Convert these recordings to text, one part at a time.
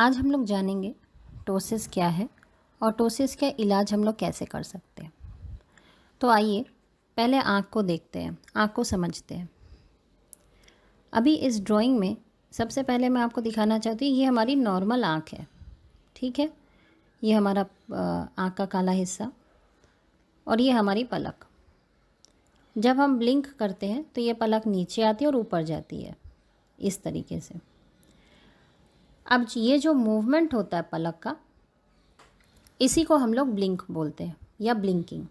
आज हम लोग जानेंगे टोसिस क्या है और टोसिस का इलाज हम लोग कैसे कर सकते हैं। तो आइए पहले आँख को देखते हैं, आँख को समझते हैं। अभी इस ड्राइंग में सबसे पहले मैं आपको दिखाना चाहती हूँ, ये हमारी नॉर्मल आँख है, ठीक है। ये हमारा आँख का काला हिस्सा और ये हमारी पलक। जब हम ब्लिंक करते हैं तो ये पलक नीचे आती है और ऊपर जाती है, इस तरीके से। अब ये जो मूवमेंट होता है पलक का, इसी को हम लोग ब्लिंक बोलते हैं या ब्लिंकिंग।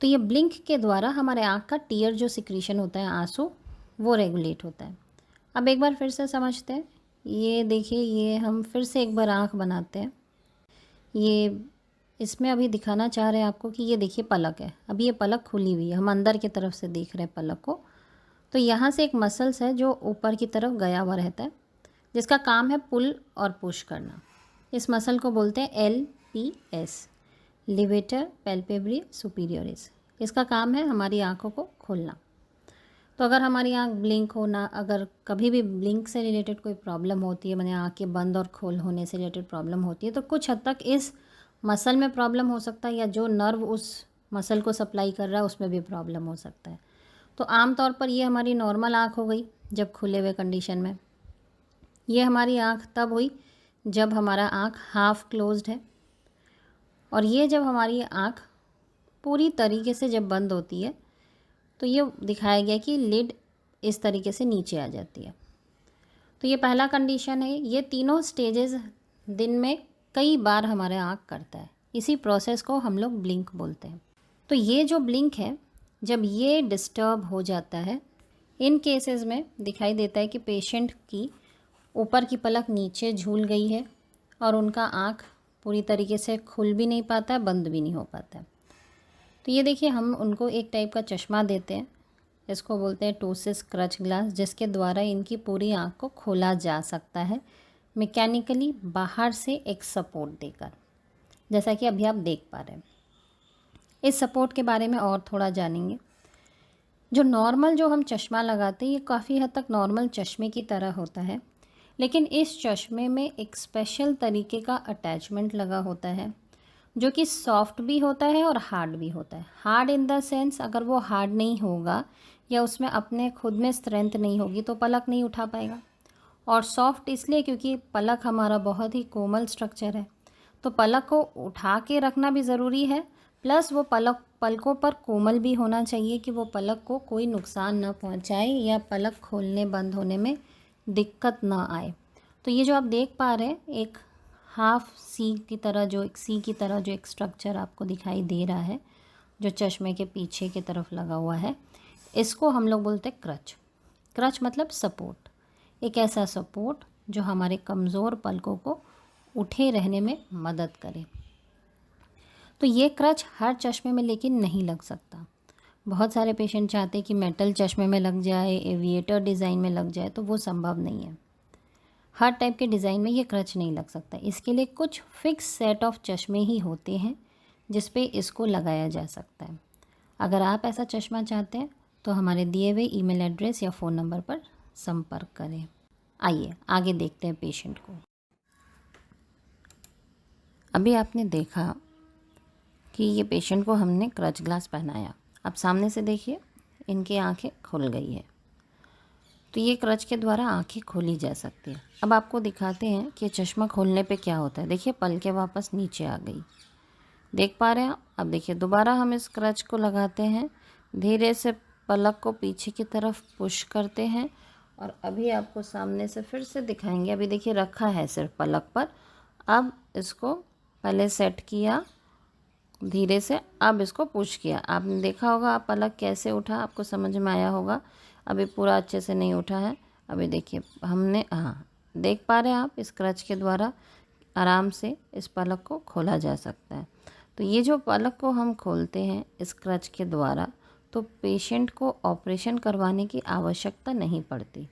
तो ये ब्लिंक के द्वारा हमारे आँख का टीयर जो सिक्रीशन होता है, आंसू, वो रेगुलेट होता है। अब एक बार फिर से समझते हैं। ये देखिए, ये हम फिर से एक बार आँख बनाते हैं। ये इसमें अभी दिखाना चाह रहे हैं आपको कि ये देखिए पलक है। अभी ये पलक खुली हुई है, हम अंदर की तरफ से देख रहे हैं पलक को। तो यहाँ से एक मसल्स है जो ऊपर की तरफ गया हुआ रहता है, जिसका काम है पुल और पुश करना। इस मसल को बोलते हैं LPS, लिवेटर पैल्पेब्री सुपीरियरिस। इसका काम है हमारी आँखों को खोलना। तो अगर हमारी आँख ब्लिंक होना, अगर कभी भी ब्लिंक से रिलेटेड कोई प्रॉब्लम होती है, माने आँख के बंद और खोल होने से रिलेटेड प्रॉब्लम होती है, तो कुछ हद तक इस मसल में प्रॉब्लम हो सकता है, या जो नर्व उस मसल को सप्लाई कर रहा है उसमें भी प्रॉब्लम हो सकता है। तो आमतौर पर ये हमारी नॉर्मल आँख हो गई जब खुले हुए कंडीशन में। ये हमारी आँख तब हुई जब हमारा आँख हाफ क्लोज्ड है, और ये जब हमारी आँख पूरी तरीके से जब बंद होती है तो ये दिखाया गया कि लिड इस तरीके से नीचे आ जाती है। तो ये पहला कंडीशन है। ये तीनों स्टेजेस दिन में कई बार हमारे आँख करता है। इसी प्रोसेस को हम लोग ब्लिंक बोलते हैं। तो ये जो ब्लिंक है, जब ये डिस्टर्ब हो जाता है, इन केसेस में दिखाई देता है कि पेशेंट की ऊपर की पलक नीचे झूल गई है और उनका आँख पूरी तरीके से खुल भी नहीं पाता है, बंद भी नहीं हो पाता है। तो ये देखिए, हम उनको एक टाइप का चश्मा देते हैं, इसको बोलते हैं टोसिस क्रच ग्लास, जिसके द्वारा इनकी पूरी आँख को खोला जा सकता है मैकेनिकली, बाहर से एक सपोर्ट देकर, जैसा कि अभी आप देख पा रहे हैं। इस सपोर्ट के बारे में और थोड़ा जानेंगे। जो नॉर्मल जो हम चश्मा लगाते हैं, ये काफ़ी हद तक नॉर्मल चश्मे की तरह होता है, लेकिन इस चश्मे में एक स्पेशल तरीके का अटैचमेंट लगा होता है, जो कि सॉफ्ट भी होता है और हार्ड भी होता है। हार्ड इन द सेंस, अगर वो हार्ड नहीं होगा या उसमें अपने खुद में स्ट्रेंथ नहीं होगी तो पलक नहीं उठा पाएगा। और सॉफ्ट इसलिए क्योंकि पलक हमारा बहुत ही कोमल स्ट्रक्चर है, तो पलक को उठा के रखना भी ज़रूरी है, प्लस वो पलकों पर कोमल भी होना चाहिए कि वो पलक को कोई नुकसान न पहुंचाए या पलक खोलने बंद होने में दिक्कत ना आए। तो ये जो आप देख पा रहे हैं, एक हाफ सी की तरह जो एक स्ट्रक्चर आपको दिखाई दे रहा है, जो चश्मे के पीछे की तरफ लगा हुआ है, इसको हम लोग बोलते हैं क्रच। क्रच मतलब सपोर्ट, एक ऐसा सपोर्ट जो हमारे कमज़ोर पलकों को उठे रहने में मदद करे। तो ये क्रच हर चश्मे में लेकिन नहीं लग सकता। बहुत सारे पेशेंट चाहते हैं कि मेटल चश्मे में लग जाए, एविएटर डिज़ाइन में लग जाए, तो वो संभव नहीं है। हर टाइप के डिज़ाइन में ये क्रच नहीं लग सकता। इसके लिए कुछ फिक्स सेट ऑफ चश्मे ही होते हैं जिस पे इसको लगाया जा सकता है। अगर आप ऐसा चश्मा चाहते हैं तो हमारे दिए हुए ईमेल एड्रेस या फ़ोन नंबर पर संपर्क करें। आइए आगे देखते हैं पेशेंट को। अभी आपने देखा कि ये पेशेंट को हमने क्रच ग्लास पहनाया। अब सामने से देखिए, इनकी आँखें खुल गई है। तो ये क्रच के द्वारा आंखें खोली जा सकती है। अब आपको दिखाते हैं कि चश्मा खोलने पे क्या होता है। देखिए, पलकें वापस नीचे आ गई, देख पा रहे हैं। अब देखिए, दोबारा हम इस क्रच को लगाते हैं, धीरे से पलक को पीछे की तरफ पुश करते हैं, और अभी आपको सामने से फिर से दिखाएंगे। अभी देखिए, रखा है सिर्फ पलक पर। अब इसको पहले सेट किया धीरे से, अब इसको पुश किया। आपने देखा होगा, आप पलक कैसे उठा, आपको समझ में आया होगा। अभी पूरा अच्छे से नहीं उठा है। अभी देखिए, हमने, हाँ, देख पा रहे हैं आप, इस क्रच के द्वारा आराम से इस पलक को खोला जा सकता है। तो ये जो पलक को हम खोलते हैं इस क्रच के द्वारा, तो पेशेंट को ऑपरेशन करवाने की आवश्यकता नहीं पड़ती।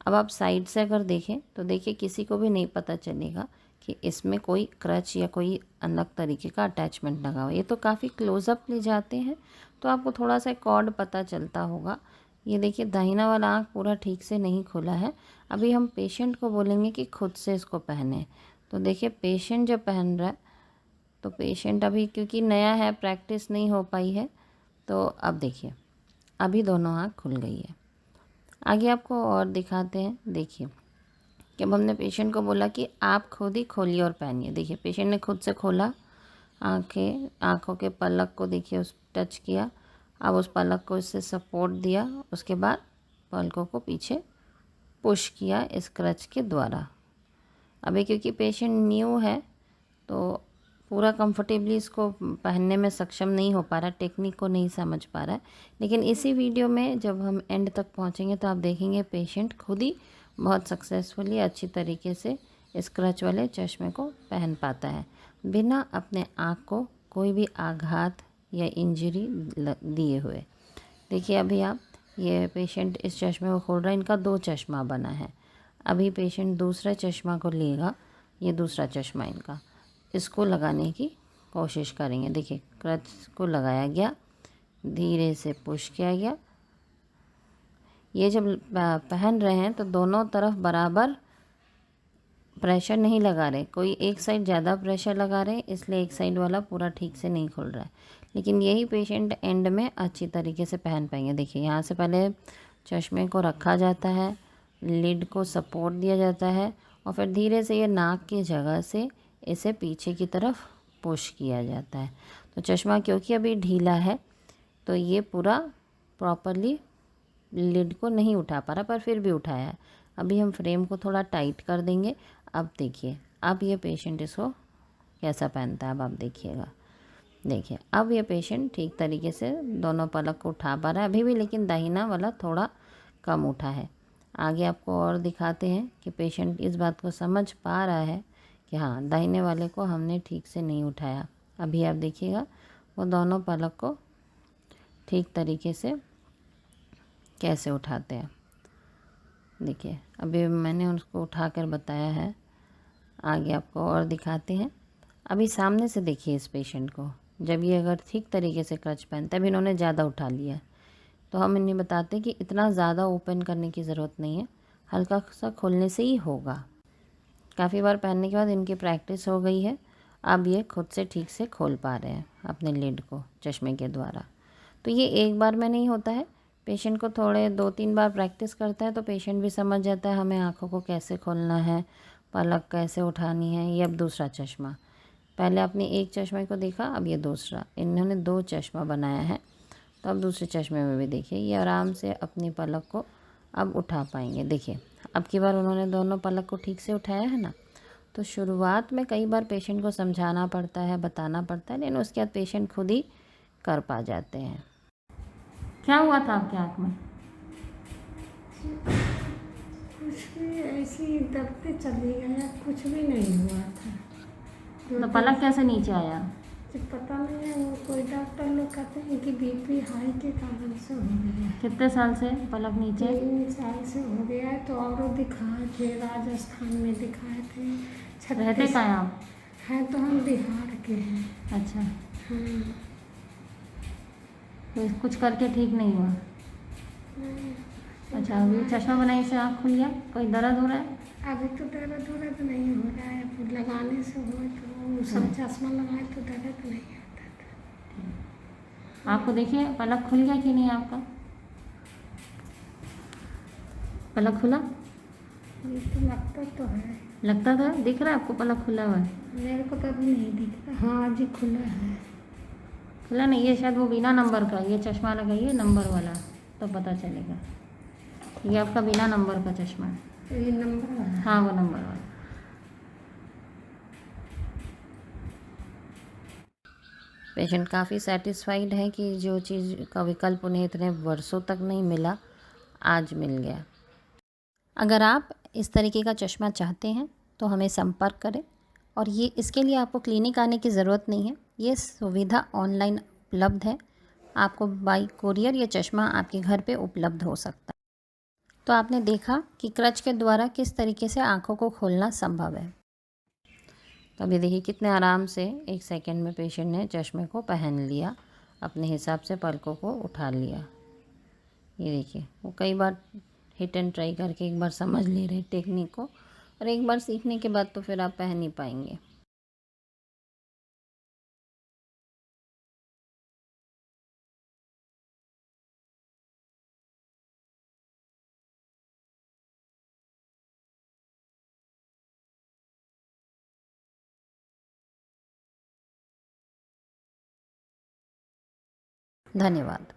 अब आप साइड से अगर देखें तो देखिए, किसी को भी नहीं पता चलेगा कि इसमें कोई क्रच या कोई अलग तरीके का अटैचमेंट लगा हो। ये तो काफ़ी क्लोज़अप ले जाते हैं तो आपको थोड़ा सा कॉर्ड पता चलता होगा, ये देखिए दाहिना वाला आँख पूरा ठीक से नहीं खुला है। अभी हम पेशेंट को बोलेंगे कि खुद से इसको पहने। तो देखिए पेशेंट जब पहन रहा है तो पेशेंट अभी क्योंकि नया है, प्रैक्टिस नहीं हो पाई है, तो अब देखिए अभी दोनों आँख खुल गई है। आगे आपको और दिखाते हैं। देखिए कि अब हमने पेशेंट को बोला कि आप खुद ही खोलिए और पहनिए। देखिए पेशेंट ने खुद से खोला, आँखों के पलक को देखिए उस टच किया। अब उस पलक को इससे सपोर्ट दिया, उसके बाद पलकों को पीछे पुश किया इस क्रच के द्वारा। अभी क्योंकि पेशेंट न्यू है तो पूरा कंफर्टेबली इसको पहनने में सक्षम नहीं हो पा रहा, टेक्निक को नहीं समझ पा रहा है। लेकिन इसी वीडियो में जब हम एंड तक पहुंचेंगे तो आप देखेंगे पेशेंट खुद ही बहुत सक्सेसफुली अच्छी तरीके से इस क्रच वाले चश्मे को पहन पाता है, बिना अपने आँख को कोई भी आघात या इंजरी दिए हुए। देखिए अभी आप ये पेशेंट इस चश्मे को खोल रहा है, इनका 2 चश्मा बना है। अभी पेशेंट दूसरा चश्मा को लेगा, ये दूसरा चश्मा इनका, इसको लगाने की कोशिश करेंगे। देखिए क्रच को लगाया गया, धीरे से पुश किया गया। ये जब पहन रहे हैं तो दोनों तरफ बराबर प्रेशर नहीं लगा रहे, कोई एक साइड ज़्यादा प्रेशर लगा रहे हैं, इसलिए एक साइड वाला पूरा ठीक से नहीं खुल रहा है। लेकिन यही पेशेंट एंड में अच्छी तरीके से पहन पाएंगे। देखिए यहाँ से पहले चश्मे को रखा जाता है, लिड को सपोर्ट दिया जाता है और फिर धीरे से ये नाक की जगह से इसे पीछे की तरफ पुश किया जाता है। तो चश्मा क्योंकि अभी ढीला है तो ये पूरा प्रॉपरली लिड को नहीं उठा पा रहा, पर फिर भी उठाया है। अभी हम फ्रेम को थोड़ा टाइट कर देंगे। अब देखिए अब ये पेशेंट इसको कैसा पहनता है, अब आप देखिएगा। देखिए अब ये पेशेंट ठीक तरीके से दोनों पलक को उठा पा रहा है अभी भी, लेकिन दाहिना वाला थोड़ा कम उठा है। आगे आपको और दिखाते हैं कि पेशेंट इस बात को समझ पा रहा है कि हाँ दाहिने वाले को हमने ठीक से नहीं उठाया। अभी आप देखिएगा वो दोनों पलक को ठीक तरीके से कैसे उठाते हैं। देखिए अभी मैंने उसको उठाकर बताया है। आगे आपको और दिखाते हैं। अभी सामने से देखिए इस पेशेंट को, जब ये अगर ठीक तरीके से क्रच पहनता है, अभी इन्होंने ज़्यादा उठा लिया है तो हम इन्हें बताते हैं कि इतना ज़्यादा ओपन करने की ज़रूरत नहीं है, हल्का सा खोलने से ही होगा। काफ़ी बार पहनने के बाद इनकी प्रैक्टिस हो गई है, अब ये खुद से ठीक से खोल पा रहे हैं अपने लिड को चश्मे के द्वारा। तो ये एक बार में नहीं होता है, पेशेंट को थोड़े 2-3 बार प्रैक्टिस करता है तो पेशेंट भी समझ जाता है हमें आँखों को कैसे खोलना है, पलक कैसे उठानी है। ये अब दूसरा चश्मा, पहले आपने एक चश्मे को देखा, अब ये दूसरा, इन्होंने 2 चश्मा बनाया है। तो अब दूसरे चश्मे में भी देखिए ये आराम से अपनी पलक को अब उठा पाएंगे। देखिए अब की बार उन्होंने दोनों पलक को ठीक से उठाया है ना। तो शुरुआत में कई बार पेशेंट को समझाना पड़ता है, बताना पड़ता है, लेकिन उसके बाद पेशेंट खुद ही कर पा जाते हैं। क्या हुआ था आपकी आँख में? कुछ भी ऐसे ही दबते चली गया, कुछ भी नहीं हुआ था। तो पलक कैसे नीचे आया? पता नहीं है, वो कोई डॉक्टर लोग कहते हैं कि बीपी हाई के कारण से हो गया। कितने साल से पलक नीचे? 3 साल से हो गया है। तो और दिखाए थे, राजस्थान में दिखाए थे। रहते कहाँ हैं आप? है तो हम बिहार के हैं। अच्छा, हाँ। तो कुछ करके ठीक नहीं हुआ? अच्छा, अभी चश्मा बनाने से आँख खुल गया? कोई दर्द हो रहा है? अभी तो दर्द नहीं हो रहा है, लगाने से हो तो सब चश्मा लगाए तो दर्द नहीं आता था। आपको देखिए पलक खुल गया कि नहीं आपका? पलक खुला? ये तो लगता तो है। लगता था, दिख रहा है आपको पलक खुला हुआ है? मेरे को तो अभी नहीं दिख रहा। हाँ जी खुला है। खुला नहीं, ये शायद वो बिना नंबर का, ये चश्मा लगाइए नंबर वाला तो पता चलेगा। ये आपका बिना नंबर का चश्मा है। तो ये नंबर वाला? हाँ वो नंबर वाला। पेशेंट काफ़ी सेटिस्फाइड है कि जो चीज़ का विकल्प उन्हें इतने वर्षों तक नहीं मिला, आज मिल गया। अगर आप इस तरीके का चश्मा चाहते हैं तो हमें संपर्क करें, और ये इसके लिए आपको क्लिनिक आने की ज़रूरत नहीं है, ये सुविधा ऑनलाइन उपलब्ध है। आपको बाई कोरियर ये चश्मा आपके घर पे उपलब्ध हो सकता है। तो आपने देखा कि क्रच के द्वारा किस तरीके से आँखों को खोलना संभव है। तो अभी देखिए कितने आराम से 1 सेकंड में पेशेंट ने चश्मे को पहन लिया, अपने हिसाब से पलकों को उठा लिया। ये देखिए वो कई बार हिट एंड ट्राई करके एक बार समझ ले रहे टेक्निक को, और एक बार सीखने के बाद तो फिर आप पहन ही पाएंगे। धन्यवाद।